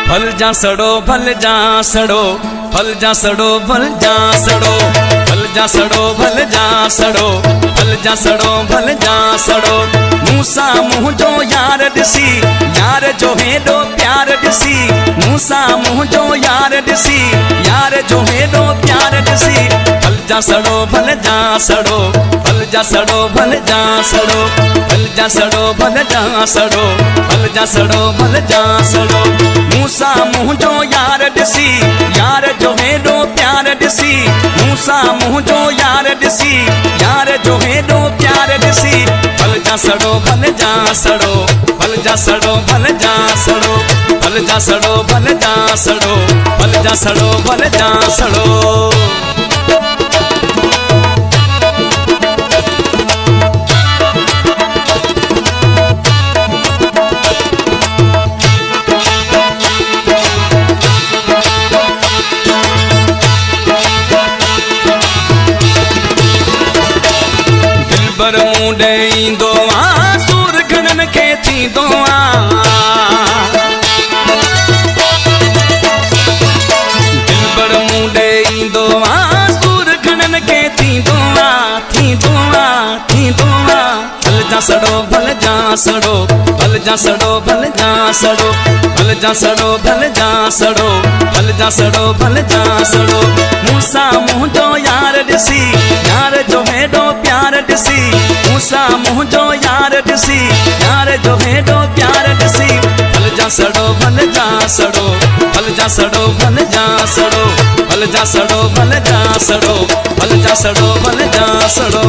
भल जा सड़ो भल जा सड़ो भल जा सड़ो भल जा सड़ो भल जा सड़ो भल जा सड़ो भल जा सड़ो भल जा सड़ो मूसा मुँह जो यार दिसी यार जो हेडो प्यार दिसी मूसा मुँह जो यार दिसी यार जो हेडो प्यार दिसी भल जा सड़ो भल जा सड़ो भल जा सड़ो भल जा सड़ो भल जा सड़ो भल जा सड़ो भल जा सड़ो भल जा सड़ो मूसा मुँह जो यार दिसी यार जो हेडो प्यार दिसी मूसा मुँह जो यार दिसी यार जो हेडो प्यार दिसी भल जा सड़ो भल जा सड़ो भल जा सड़ो भल जा सड़ो भल जा सड़ो भल जा सड़ो भल जा सड़ो भल जा सड़ो बर मुंडे ईंदो आ सूर घणन के थींदो आ दिलबर मुंडे ईंदो आ सूर घणन के थींदो आ थींदो आ थींदो आ भल जा सड़ो भल जा सड़ो भल जा सड़ो भल जा सड़ो भल जा सड़ो भल जा सड़ो भल जा सड़ो भल जा सड़ो मूसा मुँह जो यार दिसी यार जो हेडो प्यार दिसी मूसा मुँह जो यार दिसी यार जो हेडो प्यार दिसी भल जा सड़ो भल जा सड़ो भल जा सड़ो भल जा सड़ो भल जा सड़ो भल जा सड़ो भल जा सड़ो भल जा सड़ो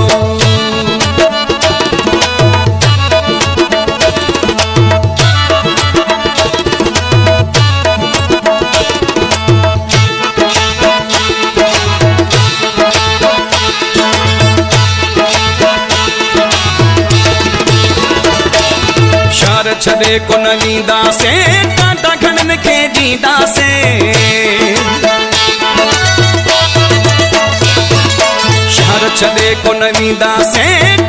छड़े को न वींदा से कांटा खणन के जींदा से शहर छड़े को न वींदा से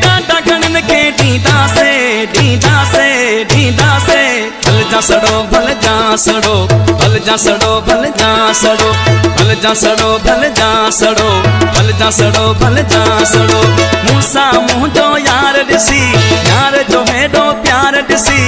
कांटा खणन के जींदा से जींदा से जींदा से भल जा सड़ो भल जा सड़ो भल जा सड़ो भल जा सड़ो भल जा सड़ो भल जा सड़ो भल जा सड़ो भल जा सड़ो मूसा मुँह जो यार दिसी यार जो हेडो प्यार दिसी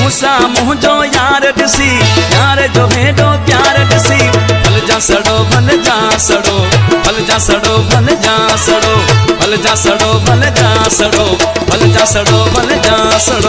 मूसा मुँह जो यार दिसी यार जो हेडो प्यार दिसी भल जा सड़ो भल जा सड़ो भल जा सड़ो भल जा सड़ो भल जा सड़ो भल जा सड़ो भल जा सड़ो भल जा सड़ो